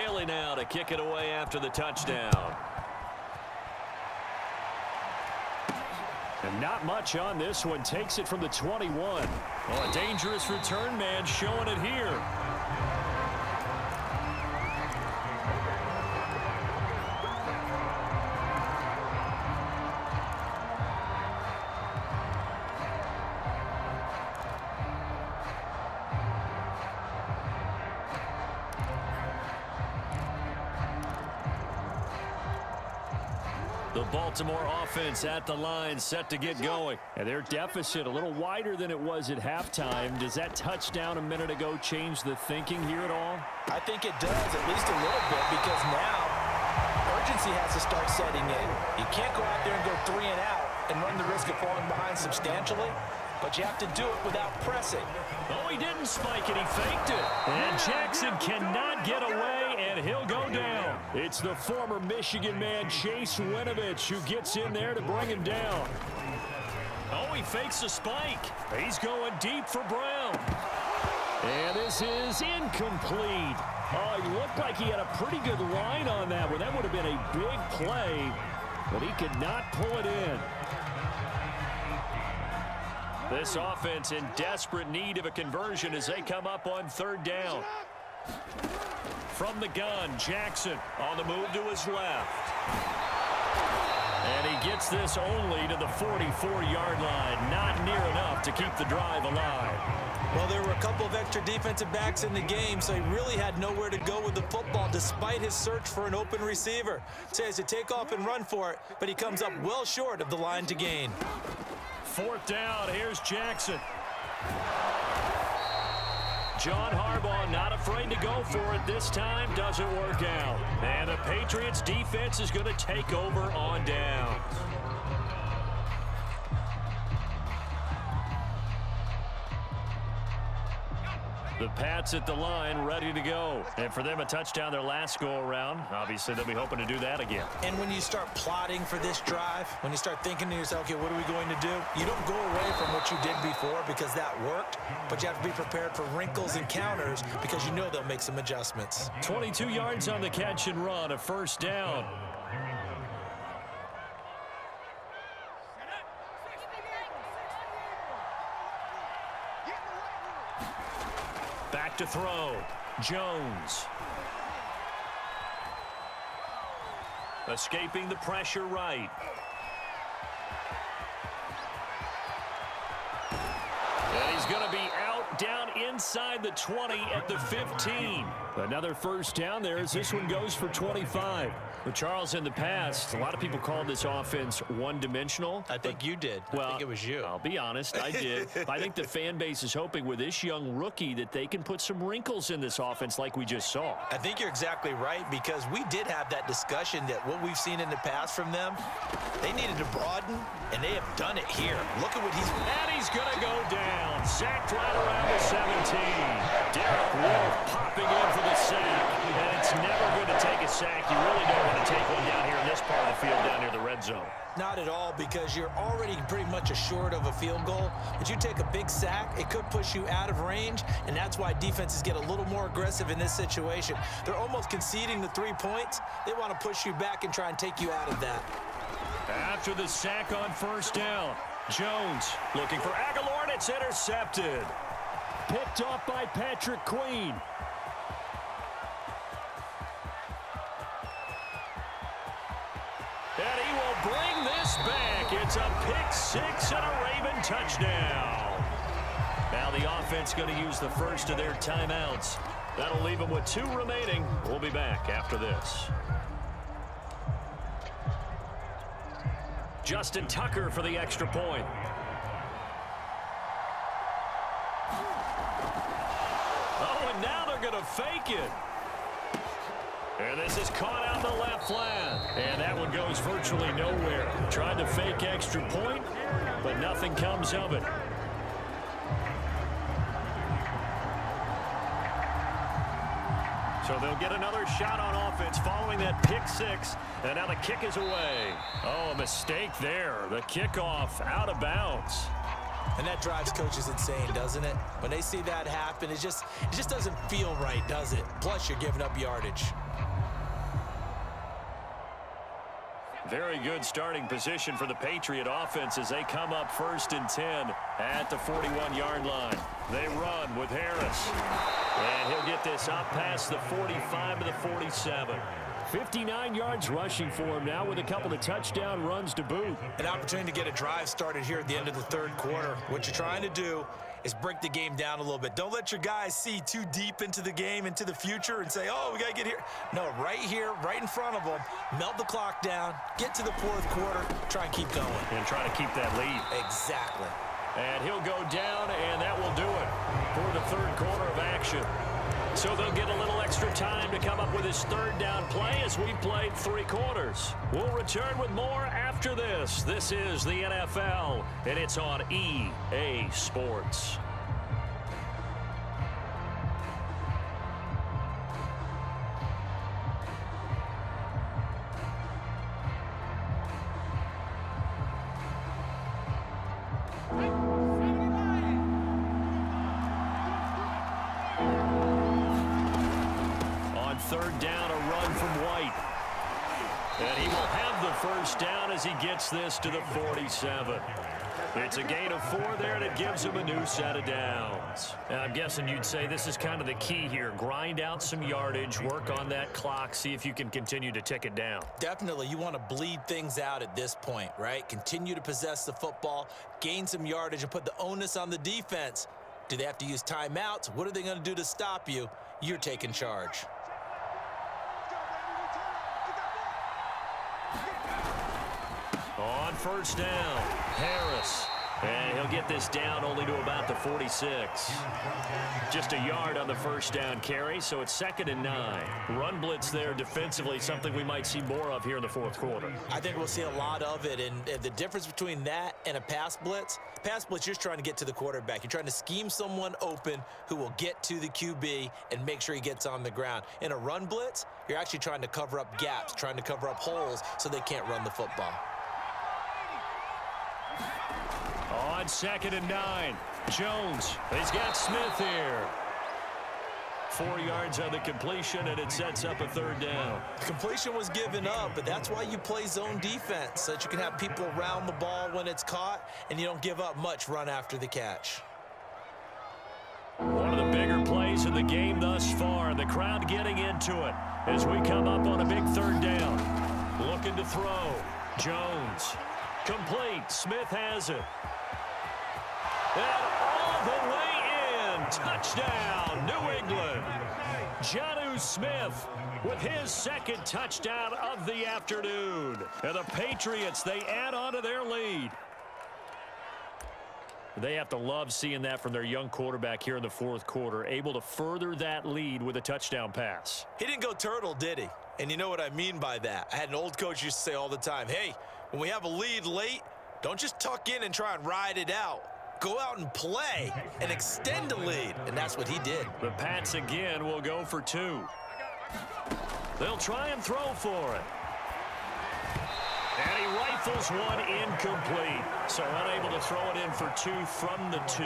Bailey now to kick it away after the touchdown. And not much on this one. Takes it from the 21. Oh, a dangerous return man showing it here. The Baltimore offense at the line, set to get going. And their deficit a little wider than it was at halftime. Does that touchdown a minute ago change the thinking here at all? I think it does, at least a little bit, because now urgency has to start setting in. You can't go out there and go 3 and out and run the risk of falling behind substantially, but you have to do it without pressing. Oh, he didn't spike it. He faked it. And Jackson cannot get away, and he'll go down. It's the former Michigan man, Chase Winovich, who gets in there to bring him down. Oh, he fakes a spike. He's going deep for Brown. And this is incomplete. Oh, he looked like he had a pretty good line on that one. That would have been a big play, but he could not pull it in. This offense in desperate need of a conversion as they come up on 3rd down. From the gun, Jackson on the move to his left. And he gets this only to the 44-yard line. Not near enough to keep the drive alive. Well, there were a couple of extra defensive backs in the game, so he really had nowhere to go with the football despite his search for an open receiver. So he has to take off and run for it, but he comes up well short of the line to gain. 4th down, here's Jackson. John Harbaugh not afraid to go for it this time. Doesn't work out. And the Patriots defense is going to take over on downs. The Pats at the line, ready to go. And for them, a touchdown their last go-around. Obviously, they'll be hoping to do that again. And when you start plotting for this drive, when you start thinking to yourself, okay, what are we going to do? You don't go away from what you did before because that worked, but you have to be prepared for wrinkles and counters because you know they'll make some adjustments. 22 yards on the catch and run, a 1st down. Back to throw. Jones. Escaping the pressure right. And he's going to be out down inside the 20 at the 15. Another 1st down there as this one goes for 25. But Charles, in the past, a lot of people called this offense one-dimensional. I think you did. Well, I think it was you. I'll be honest, I did. I think the fan base is hoping with this young rookie that they can put some wrinkles in this offense like we just saw. I think you're exactly right because we did have that discussion that what we've seen in the past from them, they needed to broaden, and they have done it here. Look at what he's... And he's going to go down. Sacked right around the 17. Derek Wolfe popping in for the sack. And it's never good to take a sack. You really don't want to take one down here in this part of the field down near the red zone. Not at all, because you're already pretty much assured of a field goal. But you take a big sack, it could push you out of range, and that's why defenses get a little more aggressive in this situation. They're almost conceding the 3 points. They want to push you back and try and take you out of that. After the sack on 1st down, Jones looking for Aguilar, and it's intercepted. Picked off by Patrick Queen. And he will bring this back. It's a pick-6 and a Raven touchdown. Now the offense going to use the first of their timeouts. That'll leave them with 2 remaining. We'll be back after this. Justin Tucker for the extra point. Oh, and now they're going to fake it. And this is caught out in the left flat. And that one goes virtually nowhere. Tried to fake extra point, but nothing comes of it. So they'll get another shot on offense following that pick-6. And now the kick is away. Oh, a mistake there. The kickoff out of bounds. And that drives coaches insane, doesn't it? When they see that happen, it just doesn't feel right, does it? Plus, you're giving up yardage. Very good starting position for the Patriot offense as they come up 1st and 10 at the 41-yard line. They run with Harris. And he'll get this up past the 45 to the 47. 59 yards rushing for him now with a couple of touchdown runs to boot. An opportunity to get a drive started here at the end of the 3rd quarter. What you're trying to do is break the game down a little bit. Don't let your guys see too deep into the game, into the future, and say, oh, we got to get here. No, right here, right in front of them, melt the clock down, get to the 4th quarter, try and keep going. And try to keep that lead. Exactly. And he'll go down, and that will do it for the 3rd quarter of action. So they'll get a little extra time to come up with his 3rd down play as we played 3 quarters. We'll return with more after this. This is the NFL, and it's on EA Sports. On 3rd down, a run from White. And he will have the 1st down as he gets this to the 47. It's a gain of 4 there, and it gives him a new set of downs. And I'm guessing you'd say this is kind of the key here. Grind out some yardage, work on that clock, see if you can continue to tick it down. Definitely. You want to bleed things out at this point, right? Continue to possess the football, gain some yardage, and put the onus on the defense. Do they have to use timeouts? What are they going to do to stop you? You're taking charge. On 1st down, Harris. And he'll get this down only to about the 46. Just a yard on the 1st down carry, so it's 2nd and 9. Run blitz there defensively, something we might see more of here in the 4th quarter. I think we'll see a lot of it, and the difference between that and a pass blitz, you're just trying to get to the quarterback. You're trying to scheme someone open who will get to the QB and make sure he gets on the ground. In a run blitz, you're actually trying to cover up gaps, trying to cover up holes so they can't run the football. On 2nd and 9, Jones. He's got Smith here. 4 yards on the completion, and it sets up a 3rd down. The completion was given up, but that's why you play zone defense, so that you can have people around the ball when it's caught, and you don't give up much run after the catch. One of the bigger plays in the game thus far, the crowd getting into it as we come up on a big 3rd down. Looking to throw. Jones. Complete. Smith has it. And all the way in. Touchdown, New England. Jonnu Smith with his 2nd touchdown of the afternoon. And the Patriots, they add on to their lead. They have to love seeing that from their young quarterback here in the 4th quarter, able to further that lead with a touchdown pass. He didn't go turtle, did he? And you know what I mean by that. I had an old coach used to say all the time, hey, when we have a lead late, don't just tuck in and try and ride it out. Go out and play and extend the lead. And that's what he did. The Pats again will go for 2. They'll try and throw for it. And he rifles one incomplete. So unable to throw it in for 2 from the 2.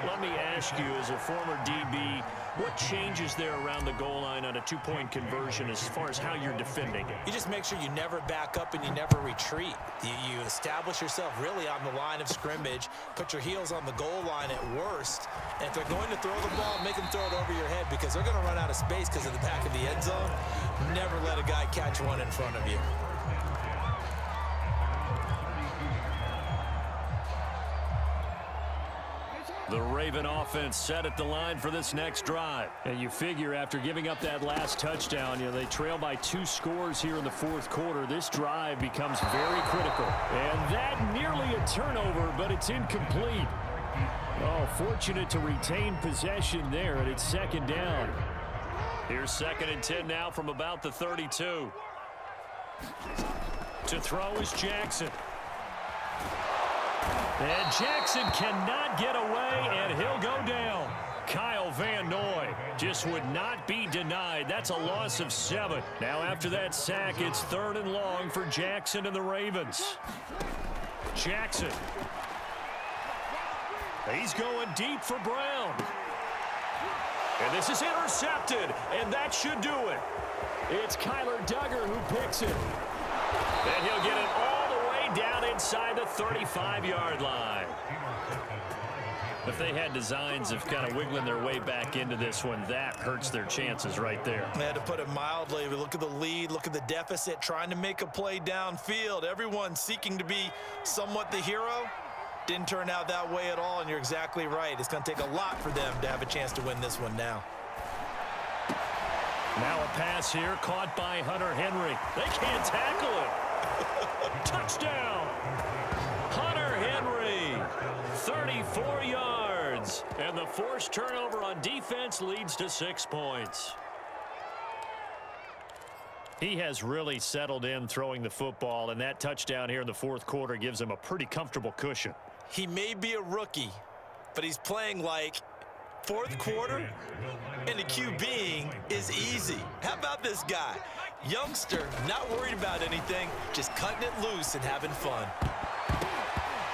Let me ask you, as a former DB, what changes there around the goal line on a 2-point conversion as far as how you're defending it? You just make sure you never back up and you never retreat. You establish yourself really on the line of scrimmage, put your heels on the goal line at worst, and if they're going to throw the ball, make them throw it over your head because they're going to run out of space because of the back of the end zone. Never let a guy catch one in front of you. The Raven offense set at the line for this next drive. And you figure after giving up that last touchdown, they trail by 2 scores here in the 4th quarter. This drive becomes very critical. And that nearly a turnover, but it's incomplete. Oh, fortunate to retain possession there, and it's 2nd down. Here's 2nd and 10 now from about the 32. To throw is Jackson. And Jackson cannot get away, and he'll go down. Kyle Van Noy just would not be denied. That's a loss of 7. Now after that sack, it's 3rd and long for Jackson and the Ravens. Jackson. He's going deep for Brown. And this is intercepted, and that should do it. It's Kyler Duggar who picks it. And he'll get it all the way down inside the 35-yard line. If they had designs of kind of wiggling their way back into this one, that hurts their chances right there. They had to put it mildly. Look at the lead, look at the deficit, trying to make a play downfield. Everyone seeking to be somewhat the hero. Didn't turn out that way at all, and you're exactly right. It's going to take a lot for them to have a chance to win this one now. Now a pass here caught by Hunter Henry. They can't tackle it. Touchdown. Hunter Henry, 34 yards. And the forced turnover on defense leads to 6 points. He has really settled in throwing the football, and that touchdown here in the fourth quarter gives him a pretty comfortable cushion. He may be a rookie, but he's playing like fourth quarter, and the QBing is easy. How about this guy? Youngster, not worried about anything, just cutting it loose and having fun.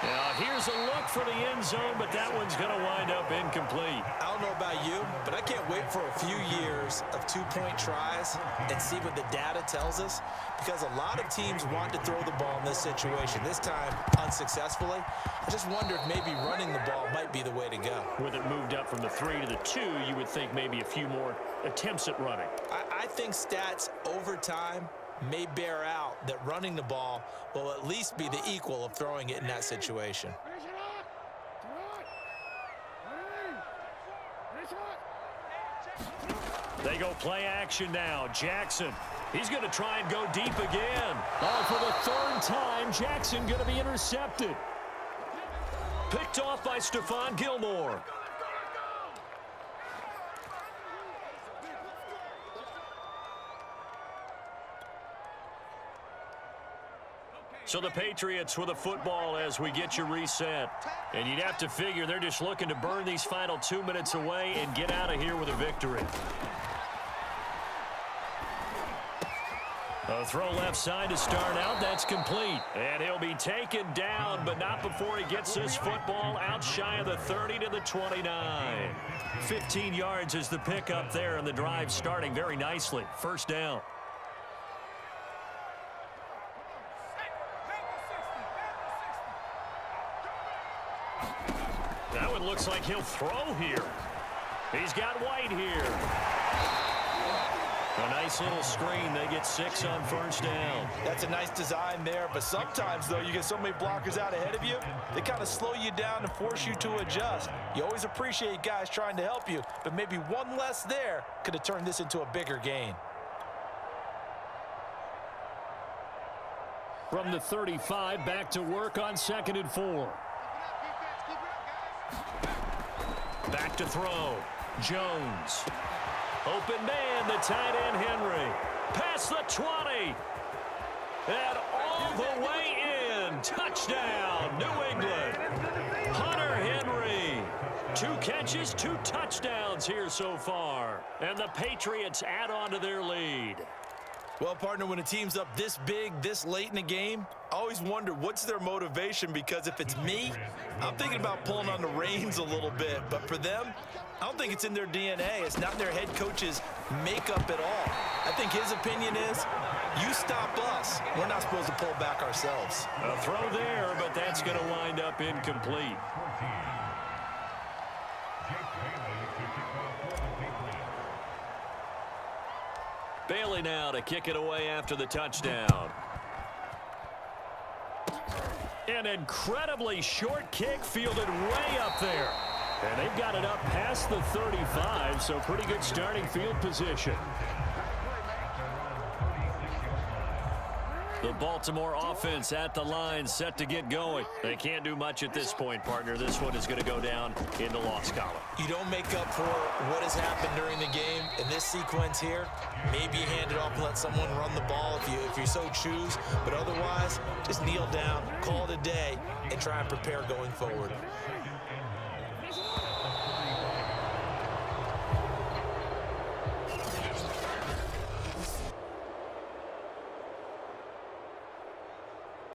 Now here's a look for the end zone, but that one's going to wind up incomplete. I don't know about you, but I can't wait for a few years of two-point tries and see what the data tells us, because a lot of teams want to throw the ball in this situation. This time, unsuccessfully. I just wonder if maybe running the ball might be the way to go. With it moved up from the 3 to the 2, you would think maybe a few more attempts at running. I think stats over time may bear out that running the ball will at least be the equal of throwing it in that situation. They go play action now. Jackson, he's going to try and go deep again. Oh, for the third time, Jackson going to be intercepted. Picked off by Stephon Gilmore. So the Patriots with a football as we get you reset. And you'd have to figure they're just looking to burn these final 2 minutes away and get out of here with a victory. A throw left side to start out. That's complete. And he'll be taken down, but not before he gets this football out shy of the 30 to the 29. 15 yards is the pickup there, and the drive starting very nicely. First down. That one looks like he'll throw here. He's got White here. A nice little screen. They get 6 on first down. That's a nice design there, but sometimes, though, you get so many blockers out ahead of you, they kind of slow you down and force you to adjust. You always appreciate guys trying to help you, but maybe one less there could have turned this into a bigger gain. From the 35, back to work on 2nd and 4. Back to throw. Jones. Open man, the tight end Henry. Past the 20. And all the way in. Touchdown, New England. Hunter Henry. 2 catches, 2 touchdowns here so far. And the Patriots add on to their lead. Well, partner, when a team's up this big, this late in the game, I always wonder what's their motivation, because if it's me, I'm thinking about pulling on the reins a little bit. But for them, I don't think it's in their DNA. It's not in their head coach's makeup at all. I think his opinion is, you stop us. We're not supposed to pull back ourselves. A throw there, but that's going to wind up incomplete. Bailey now to kick it away after the touchdown. An incredibly short kick fielded way up there. And they've got it up past the 35, so pretty good starting field position. The Baltimore offense at the line, set to get going. They can't do much at this point, partner. This one is going to go down in the loss column. You don't make up for what has happened during the game in this sequence here. Maybe you hand it off and let someone run the ball if you so choose. But otherwise, just kneel down, call it a day, and try and prepare going forward.